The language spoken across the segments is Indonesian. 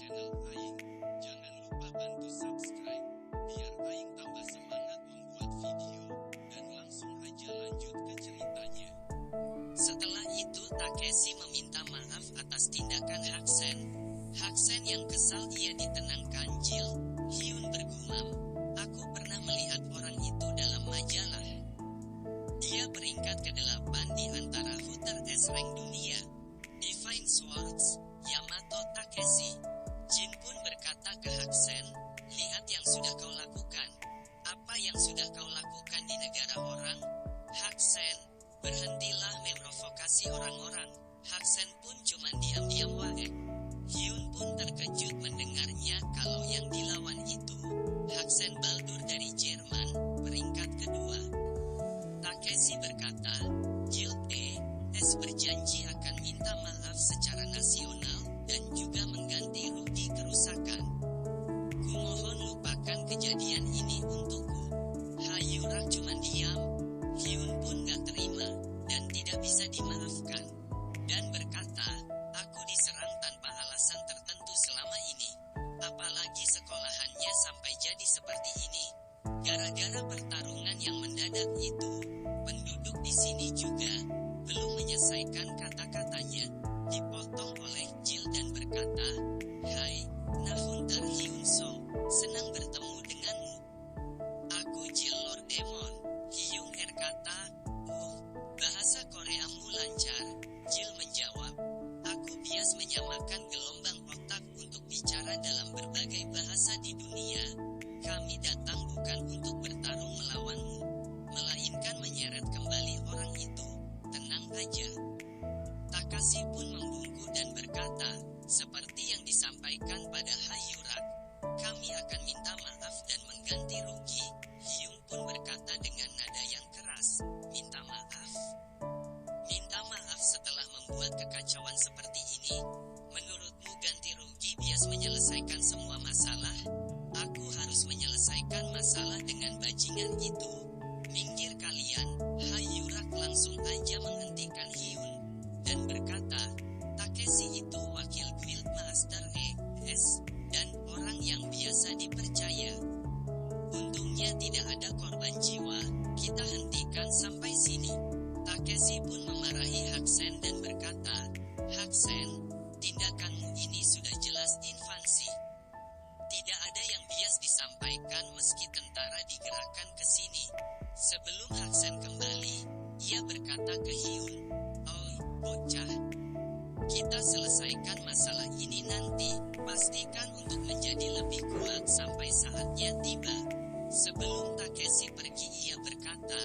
channel Aing. Jangan lupa bantu subscribe, biar Aing tambah semangat membuat video. Dan langsung aja lanjut ke ceritanya. Setelah itu Takeshi meminta maaf atas tindakan Haksen. Haksen yang kesal ia ditenangkan. Jill, Hyun bergumam, aku pernah melihat orang itu dalam majalah. Dia peringkat ke-8 di antara Hunter S rank dunia. Divine Swords, Yamato Takeshi. Jin pun berkata ke Haksen, lihat yang sudah kau lakukan. Apa yang sudah kau lakukan di negara orang? Haksen, berhentilah memprovokasi orang-orang. Haksen pun cuma diam-diam wae. Hyun pun terkejut mendengarnya kalau yang dilawan itu Haksen Baldur dari Jerman, peringkat kedua. Takeshi berkata, Jill S berjanji akan minta maaf secara nasional dan juga mengganti rugi kerusakan. Kumohon lupakan kejadian ini untukku. Hayura cuma diam. Hyun pun gak terima dan tidak bisa dimaafkan. Dan berkata, aku diserang tanpa alasan tertentu selama ini. Apalagi sekolahannya sampai jadi seperti ini. Gara-gara pertarungan yang mendadak itu, penduduk di sini juga belum menyelesaikan kata-katanya, dipotong oleh Jill dan berkata, Hai, Nahunter Hyunso, senang bertemu denganmu. Aku Jill Lord Demon. Hyung kata, bahasa Koreamu lancar. Jill menjawab, aku bias menyamakan gelombang otak untuk bicara dalam berbagai bahasa di dunia. Kami datang bukan untuk bertarung melawanmu, melainkan menyeret kembali orang itu. Tenang aja. Takashi pun membungkuk dan berkata, seperti yang disampaikan pada Hayurak, kami akan minta maaf dan mengganti rugi. Hyung pun berkata dengan nada yang keras, minta maaf? Minta maaf setelah membuat kekacauan seperti ini? Menurutmu ganti rugi bias menyelesaikan semua masalah? Aku harus menyelesaikan masalah dengan bajingan itu. Minggir kalian. Hayurak langsung aja menghentikan Hyun dan berkata, Takeshi itu wakil guild master ES dan orang yang biasa dipercaya. Untungnya tidak ada korban jiwa. Kita hentikan sampai sini. Takeshi pun memarahi Haksen dan berkata, Haksen, tindakanmu ini sudah jelas invasi. Tidak ada yang bias disampaikan meski tentara digerakkan ke sini. Sebelum Haksen kembali, ia berkata ke Hyun, oh, bocah. Kita selesaikan masalah ini nanti. Pastikan untuk menjadi lebih kuat sampai saatnya tiba. Sebelum Takeshi pergi ia berkata,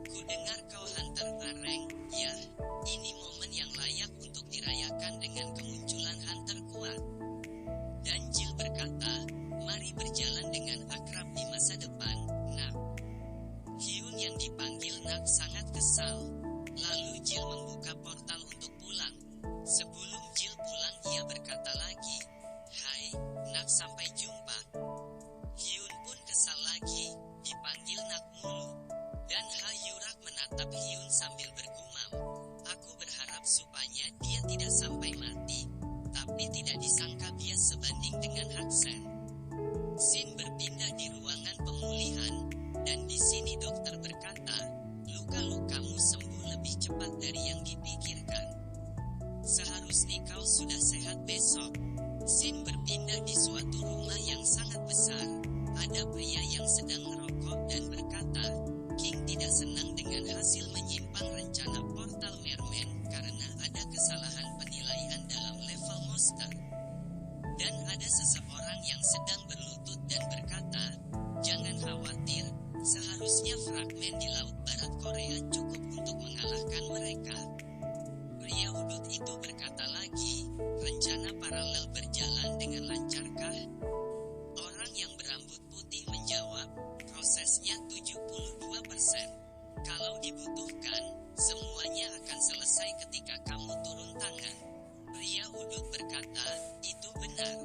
ku dengar kau Hunter Areng, ya, ini momen yang layak untuk dirayakan dengan kemunculan Hunter kuat. Dan Jill berkata, mari berjalan dengan akrab di masa depan, Nak. Hyun yang dipanggil Nak sangat kesal. Lalu Jill membuka portal untuk pulang. Sebelum Jill pulang ia berkata lagi, Hai, Nak sampai jumpa. Hyun pun kesal lagi, dipanggil Nak mulu. Dan Hayurak menatap Hyun sambil bergumam, aku berharap supaya dia tidak sampai mati. Tapi tidak disangka bias sebanding dengan Haksen. Scene berpindah di ruangan pemulihan, dan di sini dokter berkata, luka-lukamu sembuh lebih cepat dari yang dipikirkan. Seharusnya kau sudah sehat besok. Scene berpindah di suatu rumah yang sangat besar. Ada pria yang sedang merokok dan berkata, King tidak senang dengan hasil menyimpang rencana portal Merman karena ada kesalahan penilaian dalam level monster. Dan ada seseorang yang sedang berlutut dan berkata, jangan khawatir, seharusnya fragmen di Laut Barat Korea cukup untuk mengalahkan mereka. Pria udut itu berkata lagi, rencana paralel berjalan dengan lancarkah? Orang yang berambut putih menjawab, prosesnya 72%. Kalau dibutuhkan, semuanya akan selesai ketika kamu turun tangan. Pria udut berkata, itu benar.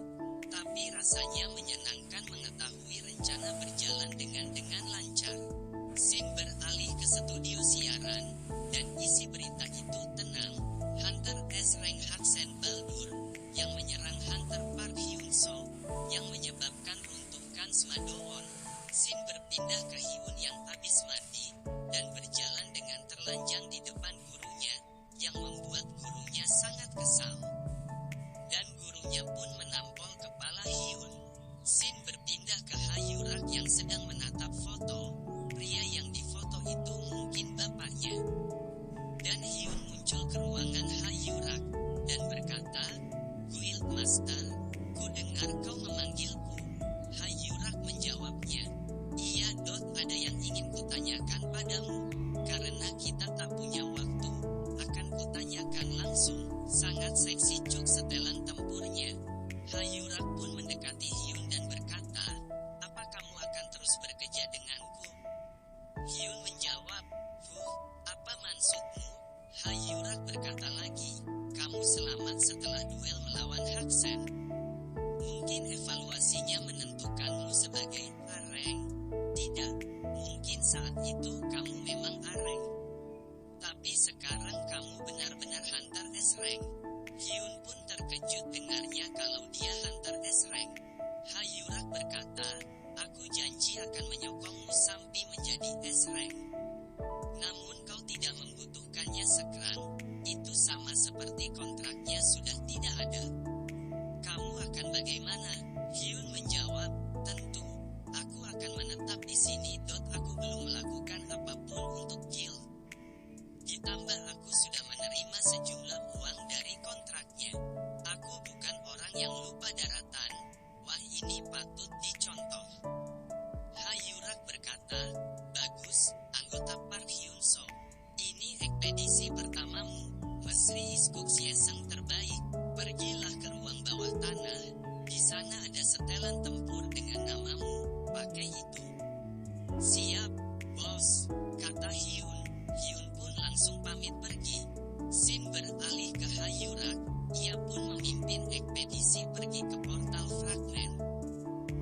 Tapi rasanya menyenangkan mengetahui rencana berjalan dengan lancar. Scene beralih ke studio siaran, dan isi berita itu tenang. Hunter S rank Haksen Baldur, yang menyerang Hunter Park Hyunso. Smadoon, Sin berpindah ke Hyun yang habis mandi, dan berjalan dengan terlanjang di depan gurunya, yang membuat gurunya sangat kesal. Dan gurunya pun menampol kepala Hyun. Sin berpindah ke Hayurak yang sedang menatap foto. Pria yang difoto itu mungkin bapaknya. Dan Hyun muncul ke ruangan Hayurak, dan berkata, "Guild Master, ku dengar kau memanggilku." Hayurak menjawabnya, "Iya ada yang ingin kutanyakan padamu. Karena kita tak punya waktu, akan kutanyakan langsung." Sangat seksi cuk setelan tempurnya. Hayurak pun mendekati Hyun dan berkata, "Apa kamu akan terus bekerja denganku?" Hyun menjawab, apa maksudmu?" Hayurak berkata lagi, "Kamu selamat setelah duel melawan Haksen. Mungkin evaluasinya menentukanmu sebagai areng. Tidak, mungkin saat itu kamu memang areng. Tapi sekarang kamu benar-benar Hunter S-Rank." Hyun pun terkejut dengarnya kalau dia Hunter S-Rank. Hayurak berkata, "Aku janji akan menyokongmu sampai menjadi S-Rank. Namun kau tidak membutuhkannya sekarang, itu sama seperti kontraknya sudah tidak ada. Kamu akan bagaimana?" Hyun menjawab, "Tentu, aku akan menetap di sini. Aku belum melakukan apapun untuk guild. Ditambah aku sudah menerima sejumlah uang dari kontraknya. Aku bukan orang yang lupa daratan. Wah, ini patut dicontoh." Hayurak berkata, "Bagus, anggota Park Hyun-so. Ini ekspedisi pertamamu. Mesri Iskuk Sieseng terbaik. Pergilah ke ruang bawah tanah. Di sana ada setelan tempur dengan namamu. Pakai itu." "Siap, bos," kata Hyun. Hyun pun langsung pamit pergi. Sin beralih ke Hayurak. Ia pun memimpin ekspedisi pergi ke portal fragmen.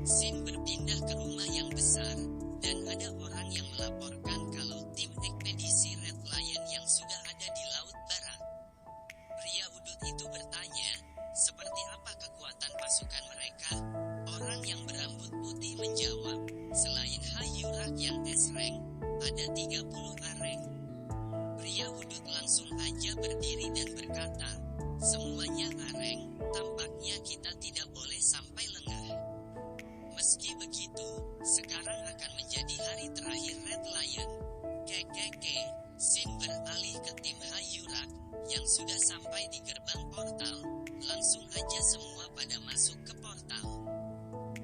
Sin berpindah ke rumah yang besar, dan ada orang yang melaporkan kalau tim ekspedisi Red Lion yang sudah ada di Laut Barat. Pria udut itu bertanya, "Seperti apa kekuatan pasukan mereka?" Orang yang berambut putih menjawab, "Selain Hayurak yang S-Rank, ada 30 areng." Pria udut langsung aja berdiri dan berkata, "Semuanya areng, tampaknya kita tidak boleh sampai lengah." Meski begitu, sekarang akan menjadi hari terakhir Red Lion. Kekeke, Sin beralih ke tim Hayurak, yang sudah sampai di gerbang portal. Langsung aja semua pada masuk ke portal.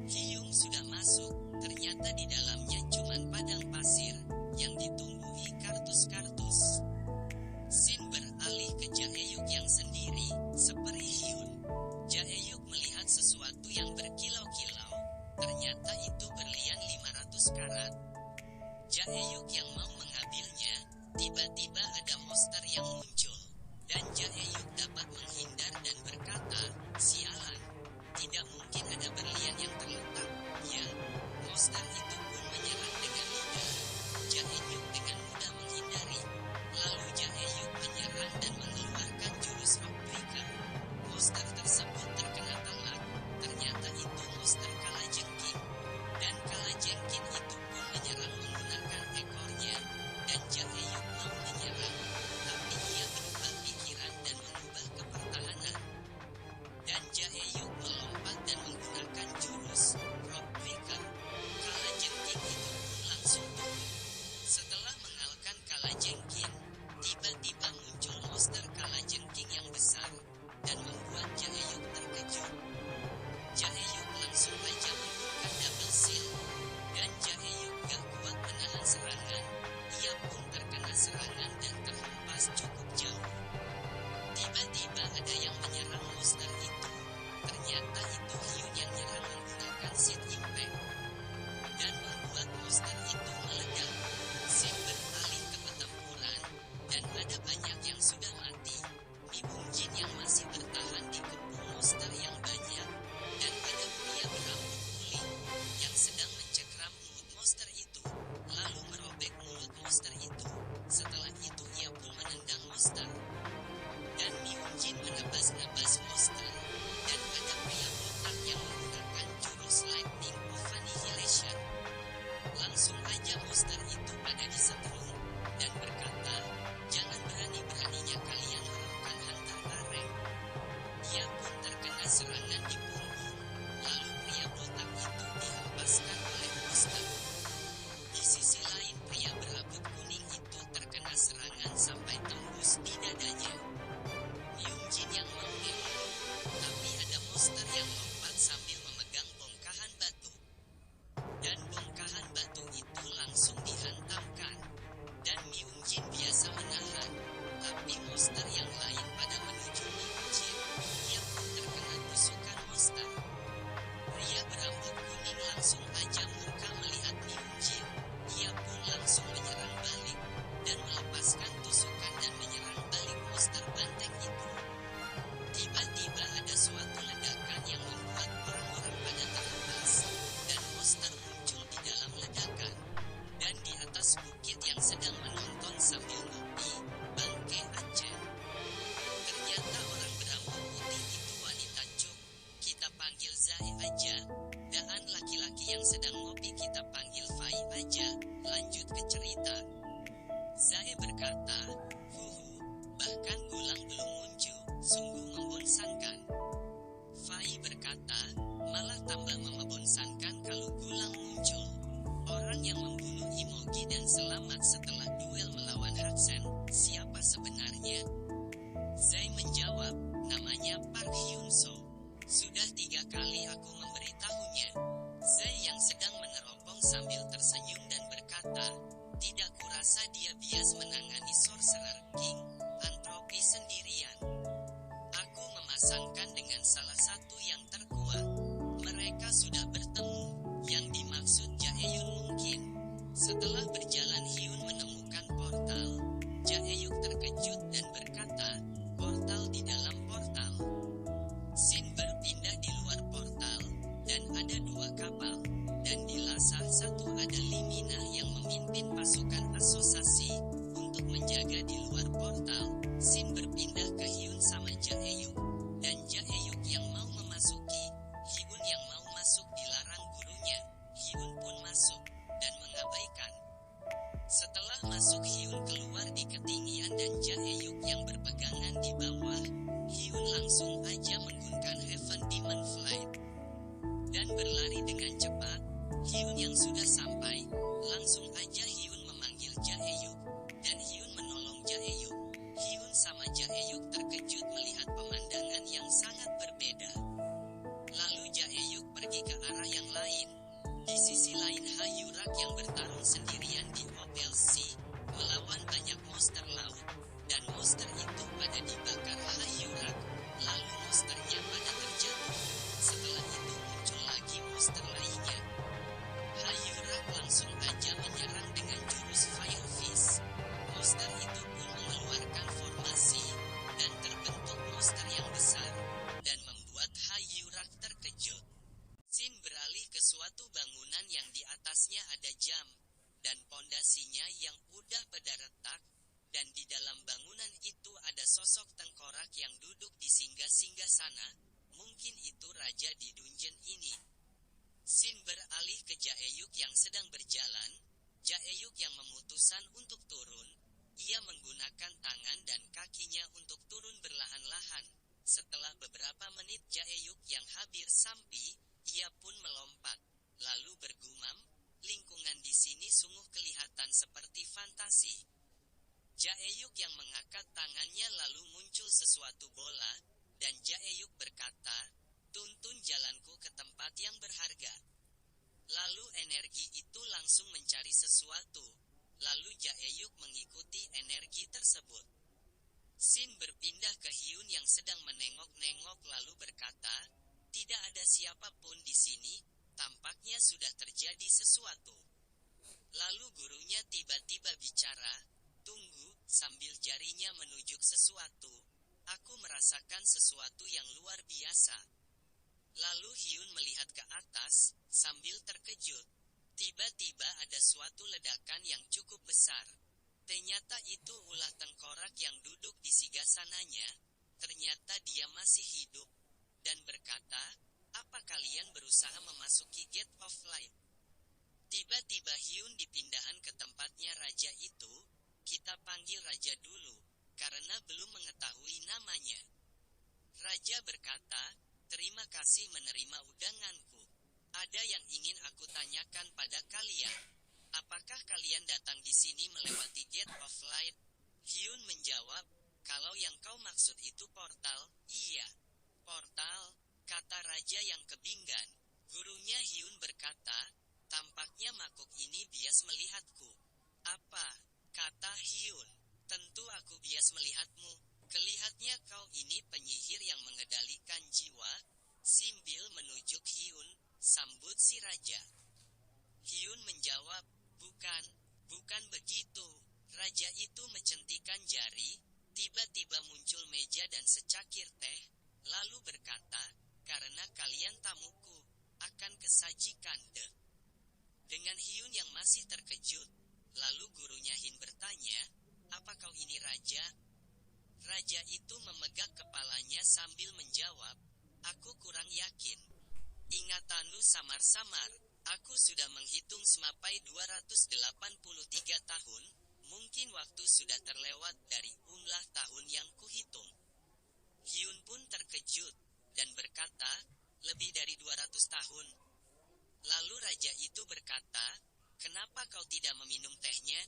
Hyung sudah masuk, ternyata di dalamnya cuman padang pasir, yang ditumbuhi kartus-kartus. Sin beralih ke Jaehyuk yang sendiri, seperti Hyun. Jaehyuk melihat sesuatu yang berkilau-kilau, ternyata itu berlian 500 karat. Jaehyuk yang mau mengambilnya, tiba-tiba ada monster yang muncul. Dan Jaehyuk dapat menghindar dan berkata, "Sialan, tidak mungkin ada berlian yang terletak." Ya, monster itu pun menyerang dengan mudah. Jaehyuk dengan mudah menghindari. Lalu Jaehyuk menyerang dan mengeluarkan jurus Rock Breaker. Monster tersebut terkena telak. Ternyata itu monster kalajengking. Dan kalajengking itu pun menyerang menggunakan ekornya. Dan Jaehyuk mau menyerang. serangan di punggung. Lalu pria botak itu dihempaskan oleh monster. Di sisi lain pria berambut kuning itu terkena serangan sampai tembus di dadanya. Myungjin yang mau mengelak, tapi ada monster yang lompat sambil memegang bongkahan batu. Dan bongkahan batu itu langsung dihantamkan. Dan Myungjin biasa menahan, tapi monster yang lain pada menuju Myungjin. Dia pun terkena tusukan monster. Pria berambut kuning langsung aja murka melihat Myungjin. Dia pun langsung menyerang balik, dan melepaskan tusukan dan menyerang balik monster banteng itu. Tiba-tiba ada suatu ledakan yang membuat orang-orang pada terhempas, dan monster muncul di dalam ledakan. Dan di atas bukit yang sedang menonton sambil ngopi, bangke Aceh. Ternyata orang berambut putih itu wanita Cuk. Kita panggil Zai aja. Dan laki-laki yang sedang ngopi kita panggil Fai aja. Lanjut ke cerita. Zai berkata, "Huhu, bahkan Gulang belum muncul, sungguh membosankan." Fai berkata, "Malah tambah membosankan kalau Gulang muncul." Orang yang membunuh Imogi dan selamat setelah duel melawan Hakusen, siapa sebenarnya? Zai menjawab, namanya Park Hyun-soo. Sudah 3 kali aku memberitahunya. Zai yang sedang meneropong sambil tersenyum dan berkata, tidak kurasa dia bias menangani Sorcerer King, Antropi sendirian. Aku memasangkan dengan salah satu yang terkuat. Mereka sudah bertemu, yang dimaksud Jaehyun mungkin. Setelah berjalan Hyun menemukan portal. Jaehyuk terkejut dan berkata, portal di dalam portal. Shin berpindah di luar portal, dan ada 2 kapal. Dan di Lhasa 1 ada Limina yang memimpin pasukan asosiasi untuk menjaga di luar portal. Shin berpindah ke Hyun sama Jaehyuk. Dan Jaehyuk yang mau memasuki, Hyun yang mau masuk dilarang gurunya. Hyun pun masuk, dan mengabaikan. Setelah masuk Hyun keluar di ketinggian dan Jaehyuk yang berpegangan di bawah, Hyun langsung aja menggunakan Heaven Demon Flight. Dan berlari dengan cepat, Hyun yang sudah sampai, langsung aja Hyun memanggil Jaehyuk. Dan Hyun menolong Jaehyuk. Hyun sama Jaehyuk terkejut melihat pemandangan yang sangat berbeda. Lalu Jaehyuk pergi ke arah yang lain. Di sisi lain Hayurak yang bertarung sendirian di Hotel C, melawan banyak monster laut. Dan monster itu pada dibakar Hayurak, lalu monsternya pada terjatuh. Setelah itu muncul lagi monster lainnya. Hayurak langsung aja menyerang dengan jurus Fire Fist. Monster itu pun mengeluarkan formasi, dan terbentuk monster yang besar, dan membuat Hayurak terkejut. Shin beralih ke suatu bangunan yang di atasnya ada jam, dan pondasinya yang udah pada retak, dan di dalam bangunan itu ada sosok tengkorak yang duduk di singgah-singgah sana, mungkin itu raja di dungeon ini. Shin beralih ke Jaehyuk yang sedang berjalan, Jaehyuk yang memutuskan untuk turun, ia menggunakan tangan dan kakinya untuk turun berlahan-lahan. Setelah beberapa menit Jaehyuk yang hampir sampai, ia pun melompat, lalu bergumam, lingkungan di sini sungguh kelihatan seperti fantasi. Jaehyuk yang mengangkat tangannya lalu muncul sesuatu bola, dan Jaehyuk berkata, tuntun jalanku ke tempat yang berharga. Lalu energi itu langsung mencari sesuatu, lalu Jaehyuk mengikuti energi tersebut. Shin berpindah ke Hyun yang sedang menengok-nengok lalu berkata, tidak ada siapapun di sini, tampaknya sudah terjadi sesuatu. Lalu gurunya tiba-tiba bicara, tunggu, sambil jarinya menunjuk sesuatu. Aku merasakan sesuatu yang luar biasa. Lalu Hyun melihat ke atas, sambil terkejut. Tiba-tiba ada suatu ledakan yang cukup besar. Ternyata itu ulah tengkorak yang duduk di singgasananya. Ternyata dia masih hidup. Dan berkata, apa kalian berusaha memasuki Gate of Light? Tiba-tiba Hyun dipindahkan ke tempatnya raja itu. Kita panggil raja dulu, karena belum mengetahui namanya. Raja berkata, Terima kasih menerima undanganku. Ada yang ingin aku tanyakan pada kalian. Apakah kalian datang di sini melewati Gate of Light? Hyun menjawab, kalau yang kau maksud itu portal, iya. Portal, kata raja yang kebingungan. Gurunya Hyun berkata, tampaknya makhluk ini bias melihatku. Apa? Kata Hyun. Tentu aku bias melihatmu. Kelihatnya kau ini penyihir yang mengendalikan jiwa. Simbil menunjuk Hyun, sambut si raja. Hyun menjawab, bukan begitu. Raja itu mencentikan jari, tiba-tiba muncul meja dan secangkir teh, lalu berkata, karena kalian tamuku, akan kesajikan deh. Dengan Hyun yang masih terkejut, lalu gurunya Hin bertanya, apa kau ini raja? Raja itu memegang kepalanya sambil menjawab, aku kurang yakin. Ingatanmu samar-samar, aku sudah menghitung sampai 283 tahun, mungkin waktu sudah terlewat dari jumlah tahun yang kuhitung. Hyun pun terkejut, dan berkata, lebih dari 200 tahun. Lalu raja itu berkata, kenapa kau tidak meminum tehnya?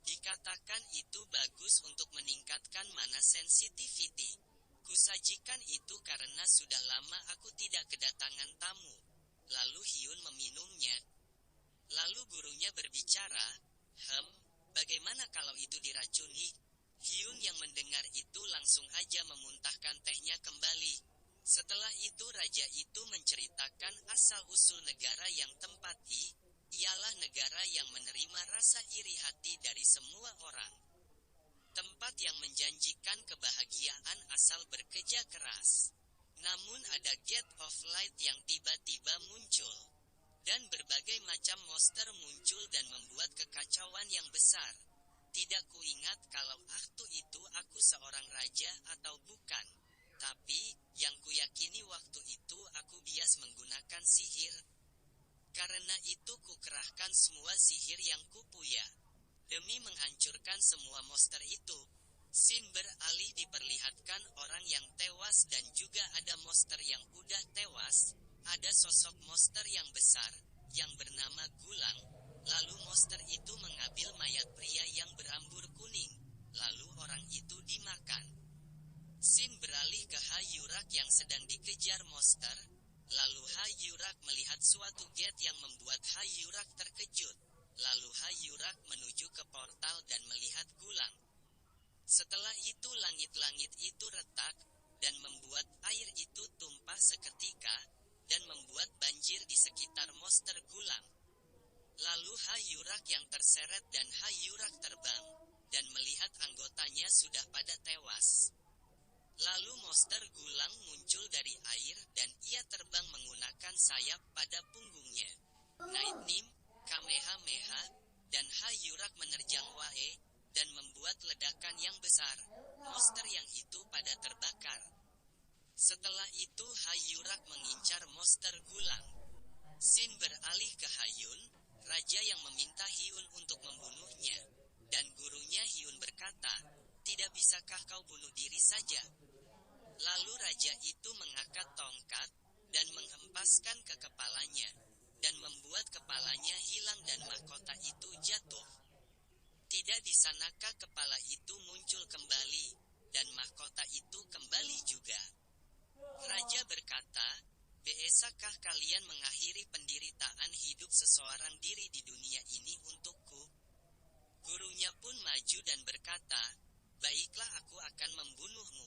Dikatakan itu bagus untuk meningkatkan mana sensitivity. Kusajikan itu karena sudah lama aku tidak kedatangan tamu. Lalu Hyun meminumnya. Lalu gurunya berbicara, bagaimana kalau itu diracuni? Hyun yang mendengar itu langsung aja memuntahkan tehnya kembali. Setelah itu raja itu menceritakan asal-usul negara yang tempati, ialah negara yang menerima rasa iri hati dari semua orang. Tempat yang menjanjikan kebahagiaan asal bekerja keras. Namun ada Gate of Light yang tiba-tiba muncul. Dan berbagai macam monster muncul dan membuat kekacauan yang besar. Tidak kuingat kalau waktu itu aku seorang raja atau bukan. Tapi, yang kuyakini waktu itu aku bias menggunakan sihir. Karena itu kukerahkan semua sihir yang kupunya. Demi menghancurkan semua monster itu. Scene beralih diperlihatkan orang yang tewas dan juga ada monster yang udah tewas. Ada sosok monster yang besar, yang bernama Gulang. Lalu monster itu mengambil mayat pria yang berambut kuning. Lalu orang itu dimakan. Scene beralih ke Hayurak yang sedang dikejar monster. Lalu Hayurak melihat suatu gate yang membuat Hayurak terkejut. Lalu Hayurak menuju ke portal dan melihat Gulang. Setelah itu langit-langit itu retak, dan membuat air itu tumpah seketika, dan membuat banjir di sekitar monster Gulang. Lalu Hayurak yang terseret dan Hayurak terbang, dan melihat anggotanya sudah pada tewas. Lalu monster Gulang muncul dari air dan ia terbang menggunakan sayap pada punggungnya. Lightning, Kamehameha, dan Hayurak menerjang Wae, dan membuat ledakan yang besar. Monster yang itu pada terbakar. Setelah itu Hayurak mengincar monster Gulang. Scene beralih ke Hyun, raja yang meminta Hyun untuk membunuhnya. Dan gurunya Hyun berkata, tidak bisakah kau bunuh diri saja? Lalu raja itu mengangkat tongkat, dan menghempaskan ke kepalanya, dan membuat kepalanya hilang dan mahkota itu jatuh. Tidak di sanakah kepala itu muncul kembali, dan mahkota itu kembali juga. Raja berkata, biasakah kalian mengakhiri penderitaan hidup seseorang diri di dunia ini untukku? Gurunya pun maju dan berkata, baiklah aku akan membunuhmu.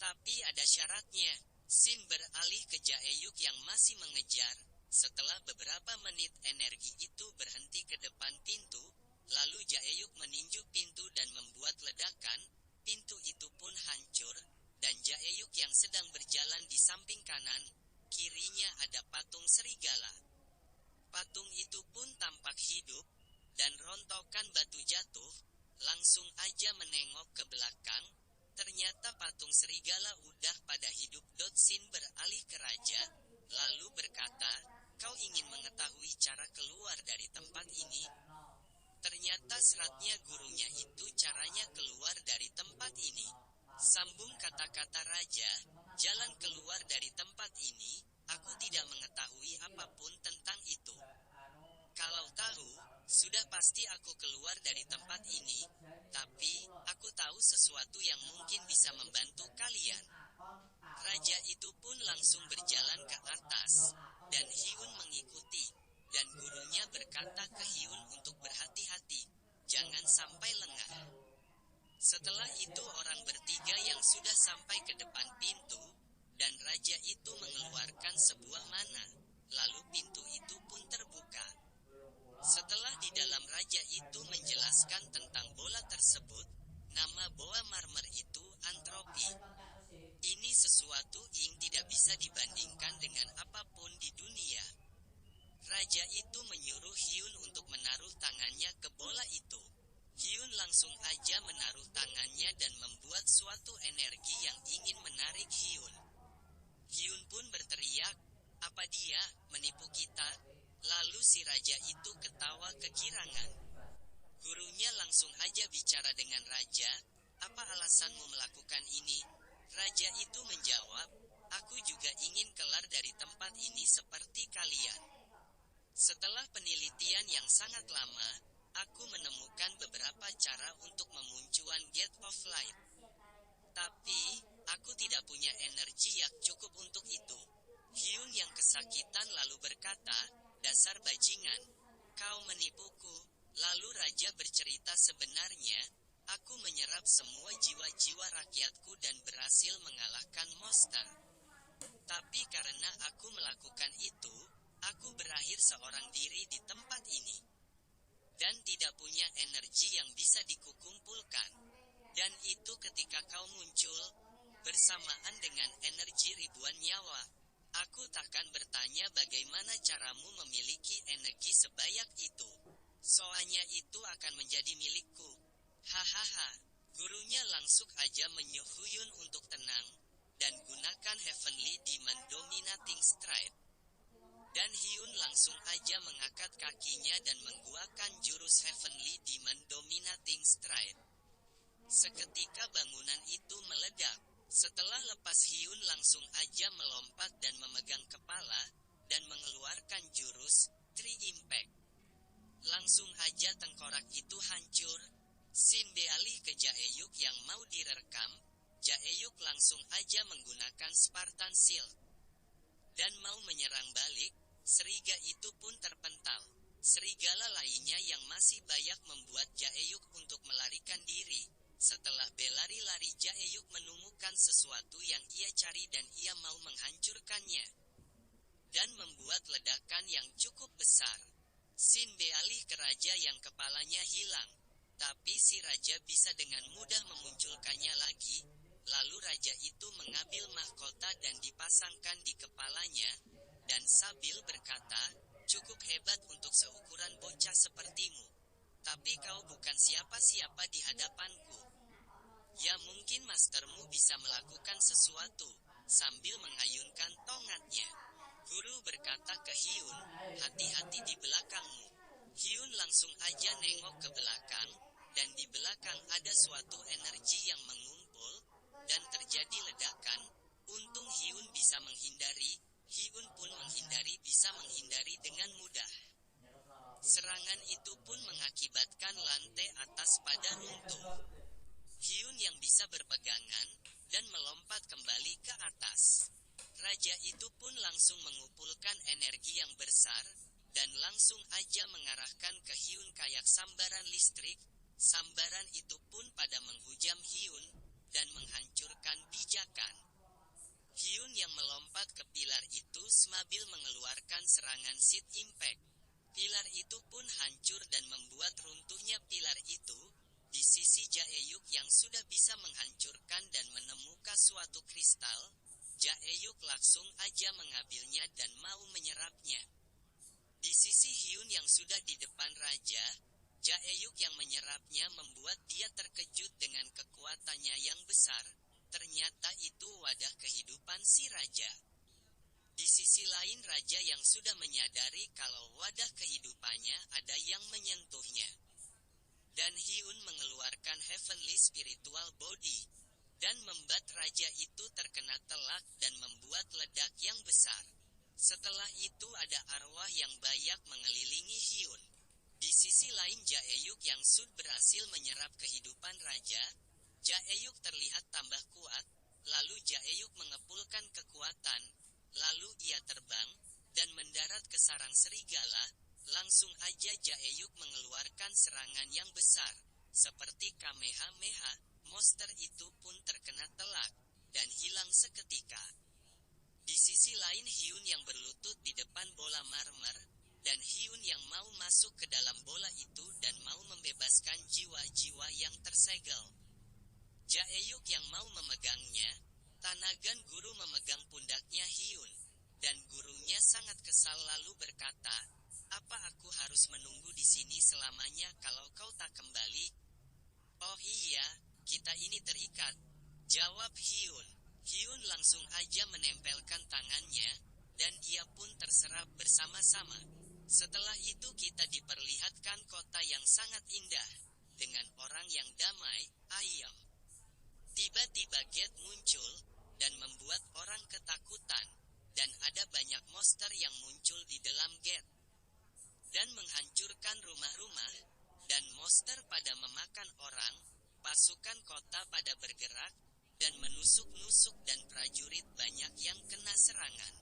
Tapi ada syaratnya. Scene beralih ke Jaeyuk yang masih mengejar. Setelah beberapa menit energi itu berhenti ke depan pintu, lalu Jaeyuk meninju pintu dan membuat ledakan, pintu itu pun hancur, dan Jaeyuk yang sedang berjalan di samping kanan, kirinya ada patung serigala. Patung itu pun tampak hidup, dan rontokan batu jatuh, langsung aja menengok ke belakang, ternyata patung serigala udah pada hidup. Scene beralih ke raja, lalu berkata, kau ingin mengetahui cara keluar dari tempat ini? Ternyata seratnya gurunya itu caranya keluar dari tempat ini. Sambung kata-kata raja, jalan keluar dari tempat ini, langsung berjalan ke atas, dan Hyun mengikuti. Dan gurunya berkata ke Hyun untuk berhati-hati, jangan sampai lengah. Setelah itu orang bertiga yang sudah sampai ke depan pintu, dan raja itu mengeluarkan sebuah mana, lalu pintu itu pun terbuka. Setelah di dalam raja itu menjelaskan tentang bola tersebut, nama bola marmer itu antropi. Ini sesuatu yang tidak bisa dibandingkan dengan apapun di dunia. Raja itu menyuruh Hyun untuk menaruh tangannya ke bola itu. Hyun langsung aja menaruh tangannya dan membuat suatu energi yang ingin menarik Hyun. Hyun pun berteriak, apa dia menipu kita? Lalu si raja itu ketawa kegirangan. Gurunya langsung aja bicara dengan raja, apa alasanmu melakukan ini? Raja itu menjawab, aku juga ingin keluar dari tempat ini seperti kalian. Setelah penelitian yang sangat lama, aku menemukan beberapa cara untuk memunculkan Gate of Light. Tapi, aku tidak punya energi yang cukup untuk itu. Hyun yang kesakitan lalu berkata, dasar bajingan, kau menipuku. Lalu raja bercerita sebenarnya, aku menyerap semua jiwa-jiwa rakyatku dan berhasil mengalahkan monster. Tapi karena aku melakukan itu, aku berakhir seorang diri di tempat ini. Dan tidak punya energi yang bisa dikumpulkan. Dan itu ketika kau muncul, bersamaan dengan energi ribuan nyawa. Aku takkan bertanya bagaimana caramu memiliki energi sebanyak itu. Soalnya itu akan menjadi milikku. Hahaha. Gurunya langsung aja menyuruh Hyun untuk tenang, dan gunakan Heavenly Demon Dominating Strike. Dan Hyun langsung aja mengangkat kakinya dan menggunakan jurus Heavenly Demon Dominating Strike. Seketika bangunan itu meledak. Setelah lepas Hyun langsung aja melompat dan memegang kepala, dan mengeluarkan jurus, Three Impact. Langsung aja tengkorak itu hancur. Scene beralih ke Jaehyuk yang mau direkam. Jaehyuk langsung aja menggunakan Spartan Shield. Dan mau menyerang balik, Seriga itu pun terpental. Serigala lainnya yang masih banyak membuat Jaehyuk untuk melarikan diri. Setelah berlari-lari Jaehyuk menemukan sesuatu yang ia cari dan ia mau menghancurkannya. Dan membuat ledakan yang cukup besar. Scene beralih ke raja yang kepalanya hilang. Tapi si raja bisa dengan mudah memunculkannya lagi. Lalu raja itu mengambil mahkota dan dipasangkan di kepalanya. Dan sambil berkata, cukup hebat untuk seukuran bocah sepertimu. Tapi kau bukan siapa-siapa di hadapanku. Ya mungkin mastermu bisa melakukan sesuatu, sambil mengayunkan tongkatnya. Guru berkata ke Hyun, hati-hati di belakangmu. Hyun langsung aja nengok ke belakang, dan di belakang ada suatu energi yang mengumpul, dan terjadi ledakan. Untung Hyun bisa menghindari, Hyun pun bisa menghindari dengan mudah. Serangan itu pun mengakibatkan lantai atas pada runtuh. Hyun yang bisa berpegangan, dan melompat kembali ke atas. Raja itu pun langsung mengumpulkan energi yang besar, dan langsung aja mengarahkan ke Hyun kayak sambaran listrik. Sambaran itu pun pada menghujam Hyun, dan menghancurkan pijakan. Hyun yang melompat ke pilar itu sambil mengeluarkan serangan Seed Impact. Pilar itu pun hancur dan membuat runtuhnya pilar itu. Di sisi Jaehyuk yang sudah bisa menghancurkan dan menemukan suatu kristal, Jaehyuk langsung aja mengambilnya dan mau menyerapnya. Di sisi Hyun yang sudah di depan raja, Jaehyuk yang menyerapnya membuat dia terkejut dengan kekuatannya yang besar. Ternyata itu wadah kehidupan si raja. Di sisi lain raja yang sudah menyadari kalau wadah kehidupannya ada yang menyentuhnya. Dan Hyun mengeluarkan Heavenly Spiritual Body. Dan membuat raja itu terkena telak dan membuat ledak yang besar. Setelah itu ada arwah yang banyak mengelilingi Hyun. Di sisi lain Jaehyuk yang sudah berhasil menyerap kehidupan raja. Jaehyuk terlihat tambah kuat, lalu Jaehyuk mengepulkan kekuatan, ke sarang serigala, langsung aja Jaeyuk mengeluarkan serangan yang besar. Seperti Kamehameha, monster itu pun terkena telak dan hilang seketika. Di sisi lain Hyun yang berlutut di depan bola marmer, dan Hyun yang mau masuk ke dalam bola itu dan mau membebaskan jiwa-jiwa yang tersegel. Jaeyuk yang mau memegangnya, Tanagan guru memegang pundaknya Hyun, dan gurunya sangat kesal lalu berkata, "Apa aku harus menunggu di sini selamanya kalau kau tak kembali?" "Oh iya, kita ini terikat," jawab Hyun. Hyun langsung aja menempelkan tangannya, dan dia pun terserap bersama-sama. Setelah itu kita diperlihatkan kota yang sangat indah, dengan orang yang damai, ayem. Tiba-tiba gate muncul, dan membuat orang ketakutan, dan ada banyak monster yang muncul di dalam gate, dan menghancurkan rumah-rumah, dan monster pada memakan orang, pasukan kota pada bergerak, dan menusuk-nusuk dan prajurit banyak yang kena serangan.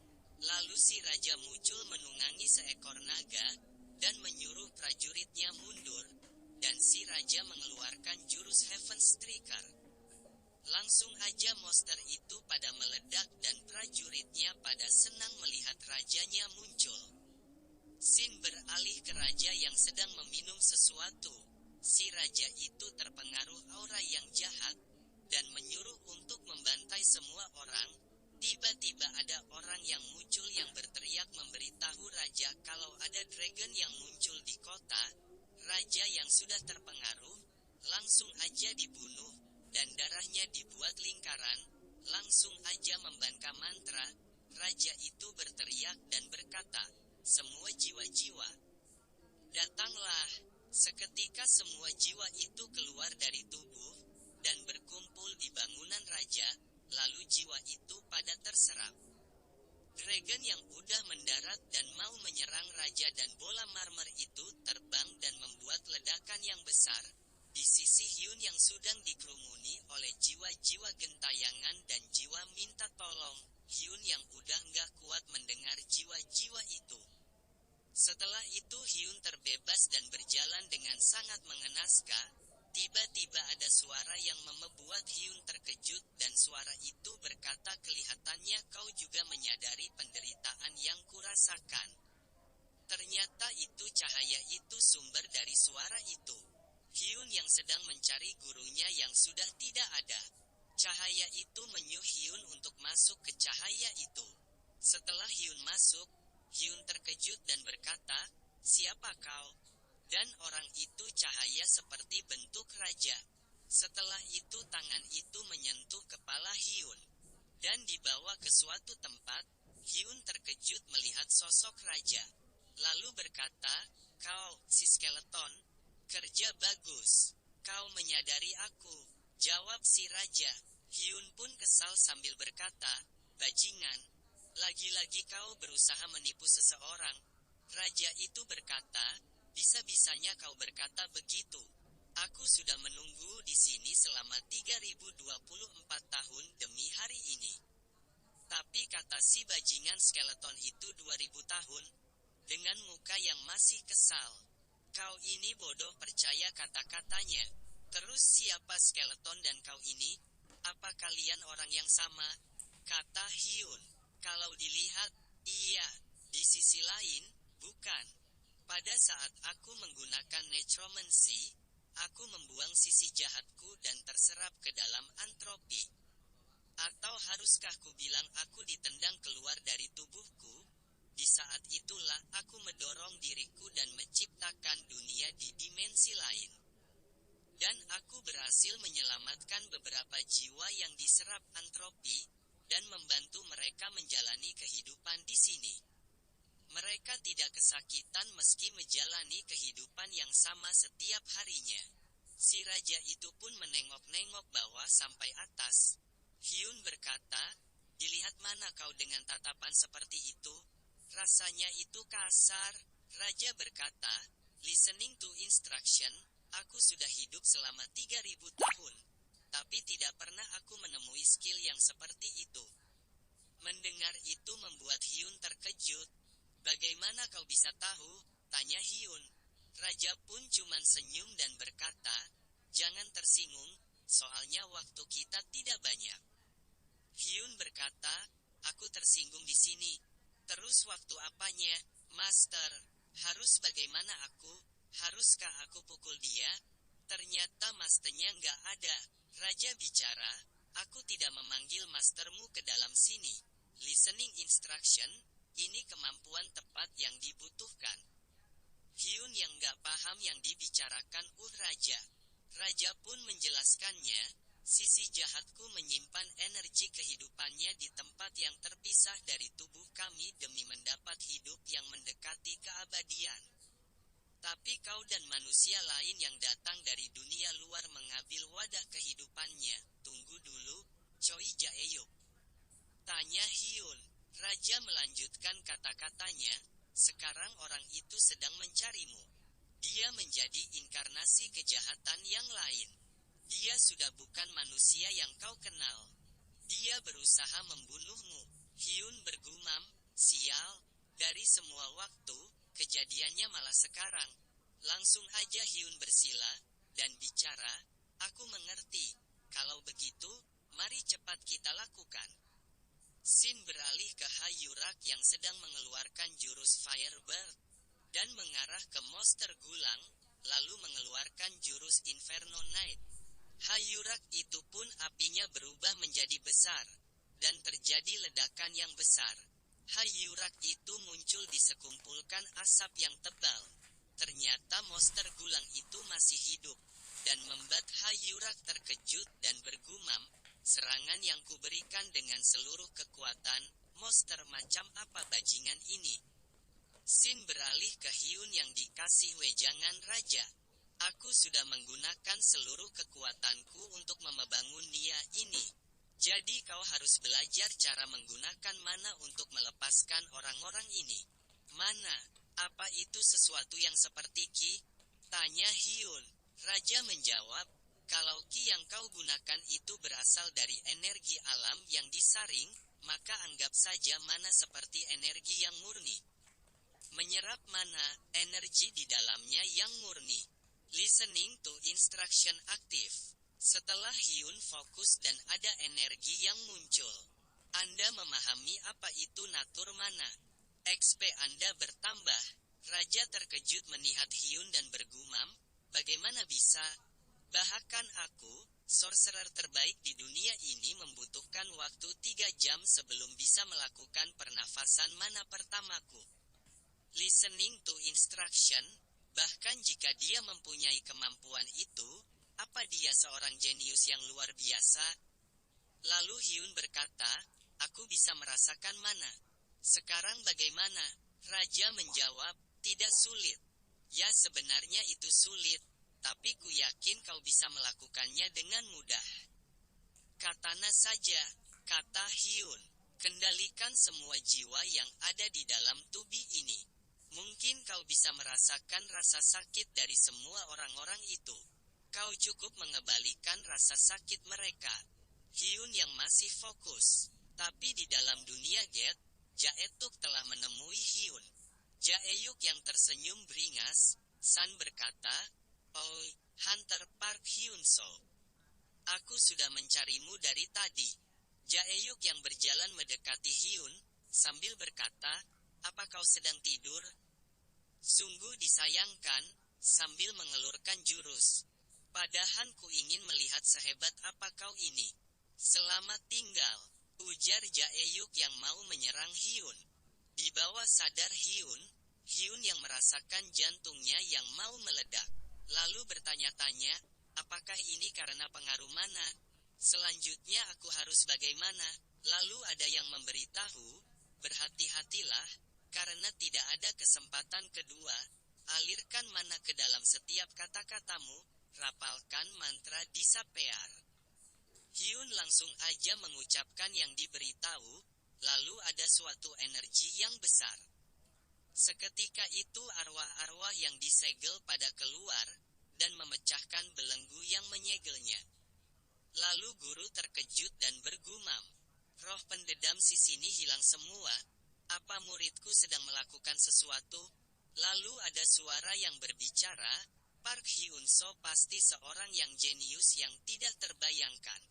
Lalu si raja muncul menunggangi seekor naga, dan menyuruh prajuritnya mundur, dan si raja mengeluarkan jurus Heaven Striker. Langsung aja monster itu pada meledak dan prajuritnya pada senang melihat rajanya muncul. Scene beralih ke raja yang sedang meminum sesuatu. Si raja itu terpengaruh aura yang jahat, dan menyuruh untuk membantai semua orang. Tiba-tiba ada orang yang muncul yang berteriak memberitahu raja kalau ada dragon yang muncul di kota. Raja yang sudah terpengaruh, langsung aja dibunuh, dan darahnya dibuat lingkaran, langsung aja membangka mantra. Raja itu berteriak dan berkata, "Semua jiwa-jiwa, datanglah." Seketika semua jiwa itu keluar dari tubuh, dan berkumpul di bangunan raja, lalu jiwa itu pada terserap. Dragon yang udah mendarat dan mau menyerang raja dan bola marmer itu terbang dan membuat ledakan yang besar. Di sisi Hyun yang sedang dikerumuni oleh jiwa-jiwa gentayangan dan jiwa minta tolong, Hyun yang udah nggak kuat mendengar jiwa-jiwa itu. Setelah itu Hyun terbebas dan berjalan dengan sangat mengenaskan. Tiba-tiba ada suara yang membuat Hyun terkejut dan suara itu berkata, "Kelihatannya kau juga menyadari penderitaan yang kurasakan." Ternyata itu cahaya itu sumber dari suara itu. Hyun yang sedang mencari gurunya yang sudah tidak ada. Cahaya itu menyuruh Hyun untuk masuk ke cahaya itu. Setelah Hyun masuk, Hyun terkejut dan berkata, "Siapa kau?" Dan orang itu cahaya seperti bentuk raja. Setelah itu tangan itu menyentuh kepala Hyun, dan dibawa ke suatu tempat. Hyun terkejut melihat sosok raja, lalu berkata, "Kau, si skeleton, kerja bagus. Kau menyadari aku," jawab si raja. Hyun pun kesal sambil berkata, "Bajingan, lagi-lagi kau berusaha menipu seseorang." Raja itu berkata, "Bisa-bisanya kau berkata begitu. Aku sudah menunggu di sini selama 3024 tahun demi hari ini." Tapi kata si bajingan skeleton itu 2000 tahun, dengan muka yang masih kesal. "Kau ini bodoh, percaya kata-katanya." "Terus siapa skeleton dan kau ini? Apa kalian orang yang sama?" kata Hyun. "Kalau dilihat, iya. Di sisi lain, bukan. Pada saat aku menggunakan necromancy, aku membuang sisi jahatku dan terserap ke dalam antropi. Atau haruskah ku bilang aku ditendang keluar dari tubuhku? Di saat itulah aku mendorong diriku dan menciptakan dunia di dimensi lain. Dan aku berhasil menyelamatkan beberapa jiwa yang diserap antropi, dan membantu mereka menjalani kehidupan di sini. Mereka tidak kesakitan meski menjalani kehidupan yang sama setiap harinya." Si raja itu pun menengok-nengok bawah sampai atas. Hyun berkata, "Dilihat mana kau dengan tatapan seperti itu? Rasanya itu kasar." Raja berkata, "Listening to instruction, aku sudah hidup selama 3000 tahun. Tapi tidak pernah aku menemui skill yang seperti itu." Mendengar itu membuat Hyun terkejut. Bagaimana Mana kau bisa tahu? Tanya Hyun. Raja pun cuman senyum dan berkata, jangan tersinggung, soalnya waktu kita tidak banyak. Hyun berkata, aku tersinggung di sini. Terus waktu apanya, Master? Harus bagaimana aku? Haruskah aku pukul dia? Ternyata masternya nggak ada. Raja bicara, aku tidak memanggil mastermu ke dalam sini. Listening instruction, ini kemampuan tepat yang dibutuhkan. Hyun yang nggak paham yang dibicarakan Raja. Raja pun menjelaskannya, sisi jahatku menyimpan energi kehidupannya di tempat yang terpisah dari tubuh kami demi mendapat hidup yang mendekati keabadian. Tapi kau dan manusia lain yang datang dari dunia luar mengambil wadah kehidupannya. Tunggu dulu, Choi Jae-yuk. Tanya Hyun. Raja melanjutkan kata-katanya, sekarang orang itu sedang mencarimu. Dia menjadi inkarnasi kejahatan yang lain. Dia sudah bukan manusia yang kau kenal. Dia berusaha membunuhmu. Hyun bergumam, sial, dari semua waktu, kejadiannya malah sekarang. Langsung aja Hyun bersila, dan bicara, aku mengerti. Kalau begitu, mari cepat kita lakukan. Shin beralih ke Hayurak yang sedang mengeluarkan jurus Firebird, dan mengarah ke monster gulang, lalu mengeluarkan jurus Inferno Knight. Hayurak itu pun apinya berubah menjadi besar, dan terjadi ledakan yang besar. Hayurak itu muncul di sekumpulkan asap yang tebal. Ternyata monster gulang itu masih hidup, dan membuat Hayurak terkejut dan bergumam, serangan yang kuberikan dengan seluruh kekuatan, monster macam apa bajingan ini? Shin beralih ke Hyun yang dikasih wejangan raja. Aku sudah menggunakan seluruh kekuatanku untuk membangun Nia ini. Jadi kau harus belajar cara menggunakan mana untuk melepaskan orang-orang ini. Mana? Apa itu sesuatu yang seperti Ki? Tanya Hyun. Raja menjawab, kalau Ki yang kau gunakan itu berasal dari energi alam yang disaring, maka anggap saja mana seperti energi yang murni. Menyerap mana, energi di dalamnya yang murni. Listening to instruction aktif. Setelah Hyun fokus dan ada energi yang muncul. Anda memahami apa itu natur mana? XP Anda bertambah. Raja terkejut melihat Hyun dan bergumam, bagaimana bisa? Bahkan aku, sorcerer terbaik di dunia ini membutuhkan waktu 3 jam sebelum bisa melakukan pernafasan mana pertamaku. Listening to instruction, bahkan jika dia mempunyai kemampuan itu, apa dia seorang jenius yang luar biasa? Lalu Hyun berkata, aku bisa merasakan mana. Sekarang bagaimana? Raja menjawab, tidak sulit. Ya sebenarnya itu sulit, tapi ku yakin kau bisa melakukannya dengan mudah. Katana saja, kata Hyun. Kendalikan semua jiwa yang ada di dalam tubuh ini. Mungkin kau bisa merasakan rasa sakit dari semua orang-orang itu. Kau cukup mengembalikan rasa sakit mereka. Hyun yang masih fokus. Tapi di dalam dunia Get, Jae-tuk telah menemui Hyun. Jae-yuk yang tersenyum beringas, San berkata, "Oh, Hunter Park Hyun-so. Aku sudah mencarimu dari tadi." Jae-yuk yang berjalan mendekati Hyun, sambil berkata, "Apa kau sedang tidur?" Sungguh disayangkan, sambil mengelurkan jurus. Padahal ku ingin melihat sehebat apa kau ini. Selamat tinggal, ujar Jae-yuk yang mau menyerang Hyun. Di bawah sadar Hyun yang merasakan jantungnya yang mau meledak. Lalu bertanya-tanya, apakah ini karena pengaruh mana? Selanjutnya aku harus bagaimana? Lalu ada yang memberitahu, berhati-hatilah, karena tidak ada kesempatan kedua. Alirkan mana ke dalam setiap kata-katamu, rapalkan mantra disapear. Hyun langsung aja mengucapkan yang diberitahu, lalu ada suatu energi yang besar. Seketika itu arwah-arwah yang disegel pada keluar, dan memecahkan belenggu yang menyegelnya. Lalu guru terkejut dan bergumam, roh pendedam si sini hilang semua, apa muridku sedang melakukan melakukan sesuatu. Lalu ada suara yang berbicara, Park Hyun-soo pasti seorang yang jenius yang tidak terbayangkan.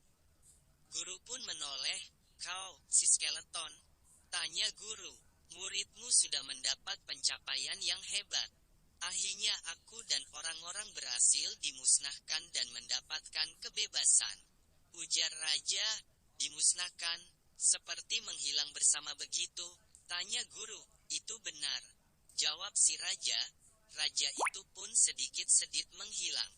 Guru pun menoleh, "Kau, si skeleton?" Tanya guru. "Muridmu sudah mendapat pencapaian yang hebat. Akhirnya aku dan orang-orang berhasil dimusnahkan dan mendapatkan kebebasan." Ujar raja. "Dimusnahkan? Seperti menghilang bersama begitu?" Tanya guru. "Itu benar," jawab si raja. Raja itu pun sedikit-sedikit menghilang.